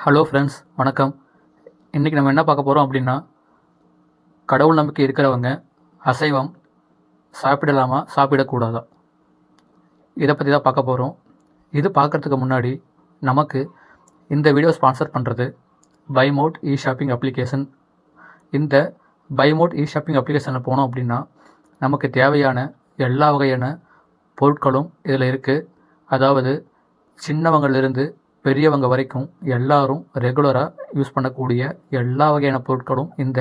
Hello friends, வணக்கம். இன்றைக்கி நம்ம என்ன பார்க்க போகிறோம் அப்படின்னா, கடவுள் நம்பிக்கை இருக்கிறவங்க அசைவம் சாப்பிடலாமா சாப்பிடக்கூடாதா, இதை பற்றி தான் பார்க்க போகிறோம். இது பார்க்குறதுக்கு முன்னாடி நமக்கு இந்த வீடியோ ஸ்பான்சர் பண்ணுறது பைமோட் இ ஷாப்பிங் அப்ளிகேஷன். இந்த பைமோட் இ ஷாப்பிங் அப்ளிகேஷனில் போனோம் அப்படின்னா நமக்கு தேவையான எல்லா வகையான பொருட்களும் இதில் இருக்குது. அதாவது சின்னவங்களிலிருந்து பெரியவங்க வரைக்கும் எல்லாரும் ரெகுலராக யூஸ் பண்ணக்கூடிய எல்லா வகையான பொருட்களும் இந்த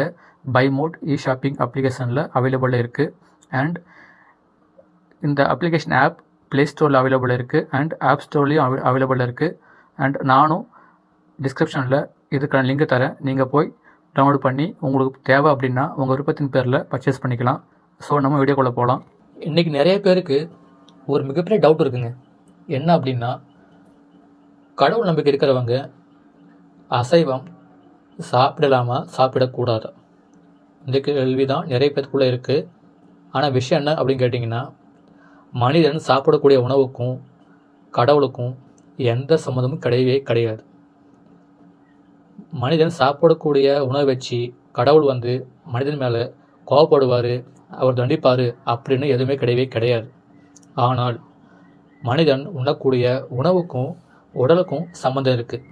பைமோட் இ ஷாப்பிங் அப்ளிகேஷனில் அவைலபிளாக இருக்குது. அண்ட் இந்த அப்ளிகேஷன் ஆப் ப்ளே ஸ்டோரில் அவைலபிள் இருக்குது அண்ட் ஆப் ஸ்டோர்லேயும் அவைலபிளாக இருக்குது. அண்ட் நானும் டிஸ்கிரிப்ஷனில் இதுக்கான லிங்க் தரேன். நீங்கள் போய் டவுன்லோட் பண்ணி உங்களுக்கு தேவை அப்படின்னா உங்கள் விருப்பத்தின் பேரில் பர்ச்சேஸ் பண்ணிக்கலாம். ஸோ நம்ம வீடியோக்குள்ளே போகலாம். இன்றைக்கி நிறைய பேருக்கு ஒரு மிகப்பெரிய டவுட் இருக்குங்க. என்ன அப்படின்னா, கடவுள் நம்பிக்கை இருக்கிறவங்க அசைவம் சாப்பிடலாமா சாப்பிடக்கூடாதா, இந்த கேள்வி தான் நிறைய பேருக்குள்ளே இருக்குது. ஆனால் விஷயம் என்ன அப்படின்னு கேட்டிங்கன்னா, மனிதன் சாப்பிடக்கூடிய உணவுக்கும் கடவுளுக்கும் எந்த சம்மந்தமும் கிடையவே கிடையாது. மனிதன் சாப்பிடக்கூடிய உணவை வச்சு கடவுள் மனிதன் மேலே கோவப்படுவார், அவர் தண்டிப்பார் அப்படின்னு எதுவுமே கிடையவே கிடையாது. ஆனால் மனிதன் உண்ணக்கூடிய உணவுக்கும் உடலுக்கும் சம்மந்தம் இருக்குது,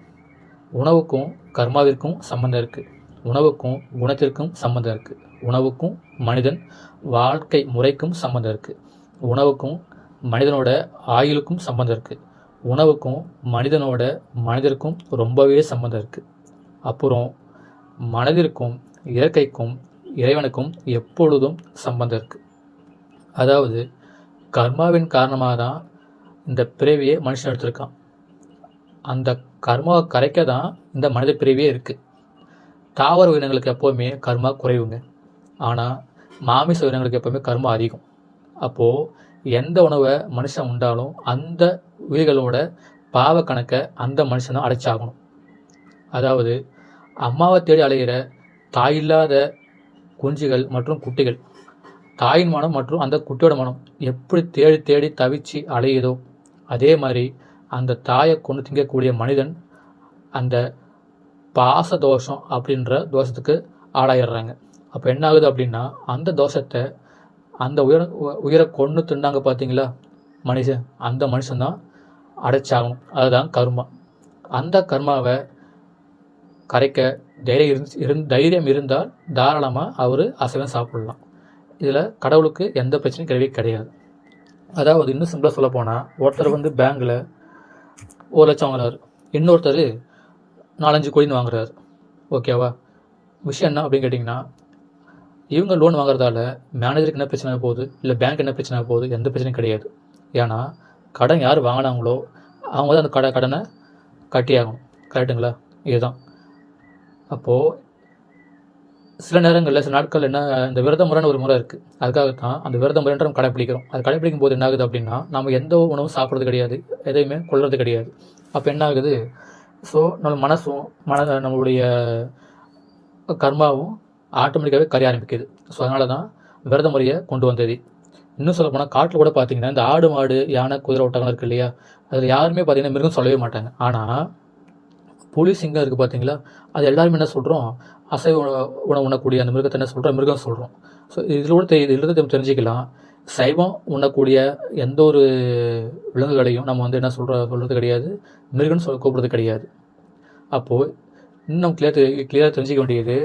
உணவுக்கும் கர்மாவிற்கும் சம்மந்தம் இருக்குது, உணவுக்கும் குணத்திற்கும் சம்மந்தம் இருக்குது, உணவுக்கும் மனிதன் வாழ்க்கை முறைக்கும் சம்மந்தம் இருக்குது, உணவுக்கும் மனிதனோட ஆயுளுக்கும் சம்மந்தம் இருக்குது, உணவுக்கும் மனிதருக்கும் ரொம்பவே சம்மந்தம் இருக்குது. அப்புறம் மனதிற்கும் இயற்கைக்கும் இறைவனுக்கும் எப்பொழுதும் சம்பந்தம் இருக்குது. அதாவது கர்மாவின் காரணமாக தான் இந்த பிறவியை மனுஷன் எடுத்திருக்கான். அந்த கர்மாவை கரைக்க தான் இந்த மனித பிறவியே இருக்குது. தாவர உயிரினங்களுக்கு எப்போவுமே கர்மா குறைவுங்க, ஆனால் மாமிச உயிரினங்களுக்கு எப்போவுமே கர்மா அதிகம். அப்போது எந்த உணவை மனுஷன் உண்டாலும் அந்த உயிர்களோட பாவ கணக்கை அந்த மனுஷன் தான் அடைச்சாகணும். அதாவது அம்மாவை தேடி அலைகிற தாயில்லாத குஞ்சுகள் மற்றும் குட்டிகள், தாயின் மனம் மற்றும் அந்த குட்டியோட மனம் எப்படி தேடி தேடி தவிச்சு அலையுதோ, அதே மாதிரி அந்த தாயை கொண்டு திங்கக்கூடிய மனிதன் அந்த பாச தோஷம் அப்படின்ற தோஷத்துக்கு ஆளாயிடுறாங்க. அப்போ என்ன ஆகுது அப்படின்னா, அந்த தோஷத்தை அந்த உயிரை கொண்டு தின்னாங்க பார்த்தீங்களா மனுஷன், அந்த மனுஷன்தான் அடைச்சாகணும். அதுதான் கர்மா. அந்த கர்மாவை கரைக்க தைரியம் இருந்தால் தாராளமாக அவர் அசைவம் சாப்பிடலாம். இதில் கடவுளுக்கு எந்த பிரச்சனையும் கிடையாது. அதாவது இன்னும் சிம்பிளாக சொல்ல போனால், ஒருத்தர் பேங்கில் 1 லட்சம் வாங்குறாரு, இன்னொருத்தர் 4-5 கோடின்னு வாங்குறாரு. ஓகேவா? விஷயம் என்ன அப்படின்னு கேட்டிங்கன்னா, இவங்க லோன் வாங்குறதால மேனேஜருக்கு என்ன பிரச்சனை போகுது, இல்லை பேங்க் என்ன பிரச்சனை போகுது, எந்த பிரச்சனையும் கிடையாது. ஏன்னா கடன் யார் வாங்கினாங்களோ அவங்க தான் அந்த கடனை கட்டியாகணும். கரெக்டுங்களா? இதுதான். அப்போது சில நேரங்களில் சில நாட்கள் என்ன, இந்த விரத முறைன்னு ஒரு முறை இருக்குது. அதுக்காகத்தான் அந்த விரத முறைன்ற நம்ம கடைப்பிடிக்கிறோம். அது கடைப்பிடிக்கும் போது என்ன ஆகுது அப்படின்னா, நம்ம எந்த உணவும் சாப்பிட்றது கிடையாது, எதையுமே கொள்வது கிடையாது. அப்போ என்ன ஆகுது, ஸோ நம்ம மனசும் நம்மளுடைய கர்மாவும் ஆட்டோமேட்டிக்காகவே கரைய ஆரம்பிக்குது. ஸோ அதனால தான் விரத முறையை கொண்டு வந்தது. இன்னும் சொல்ல போனால் காட்டில் கூட பார்த்தீங்கன்னா, இந்த ஆடு மாடு யானை குதிரை ஒட்டகம் இருக்குது இல்லையா, அதில் யாருமே பார்த்தீங்கன்னா மிருகம் சொல்லவே மாட்டாங்க. ஆனால் புலி சிங்கம் இருக்குது பார்த்தீங்களா, அது எல்லாருமே என்ன சொல்கிறோம், அசைவ உணவு உண்ணக்கூடிய அந்த மிருகத்தை என்ன சொல்கிறோம், மிருகம் சொல்கிறோம். ஸோ இதில் தெரிஞ்சுக்கலாம், சைவம் உண்ணக்கூடிய எந்த ஒரு விலங்குகளையும் நம்ம என்ன சொல்கிறது கிடையாது, மிருகம்னு கூப்பிடுறது கிடையாது. அப்போது இன்னும் கிளியராக தெரிஞ்சிக்க வேண்டியது,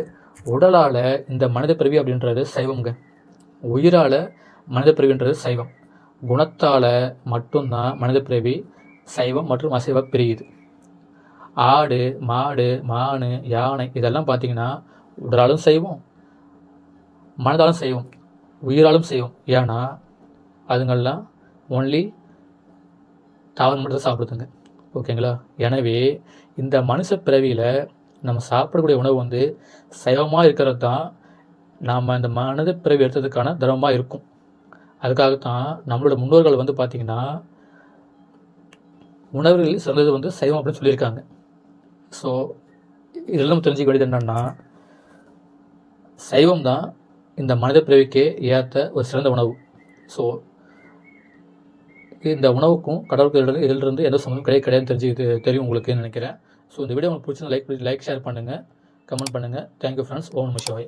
உடலால் இந்த மனித பிறவி அப்படின்றது சைவம்ங்க, உயிரால் மனித பிறவின்றது சைவம், குணத்தால் மட்டும்தான் மனித பிறவி சைவம் மற்றும் அசைவ பிரியுது. ஆடு மாடு மான் யானை இதெல்லாம் பார்த்தீங்கன்னா உடலாலும் செய்வோம், மனதாலும் செய்வோம், உயிராலும் செய்வோம். ஏன்னா அதுங்கள்லாம் ஒன்லி தாவரம் மட்டும் சாப்பிடுதுங்க. ஓகேங்களா? எனவே இந்த மனுஷ பிறவியில் நம்ம சாப்பிடக்கூடிய உணவு சைவமாக இருக்கிறது தான் நாம் இந்த மனித பிறவி எடுத்ததுக்கான தர்மமாக இருக்கும். அதுக்காகத்தான் நம்மளோட முன்னோர்கள் பார்த்திங்கன்னா உணவுகளில் சிறந்தது சைவம் அப்படின்னு சொல்லியிருக்காங்க. ஸோ இதெல்லாம் தெரிஞ்சுக்க வேண்டியது என்னென்னா, சைவம் தான் இந்த மனித பிறவிக்கே ஏற்ற ஒரு சிறந்த உணவு. ஸோ இந்த உணவுக்கும் கடவுளுக்கு இதிலிருந்து எந்த சம்மந்தமும் கிடையாதுன்னு தெரியும் உங்களுக்குன்னு நினைக்கிறேன். ஸோ இந்த வீடியோ உங்களுக்கு பிடிச்சிருந்தா லைக் ஷேர் பண்ணுங்கள், கமெண்ட் பண்ணுங்கள். Thank you friends. ஓம் நம சிவாய.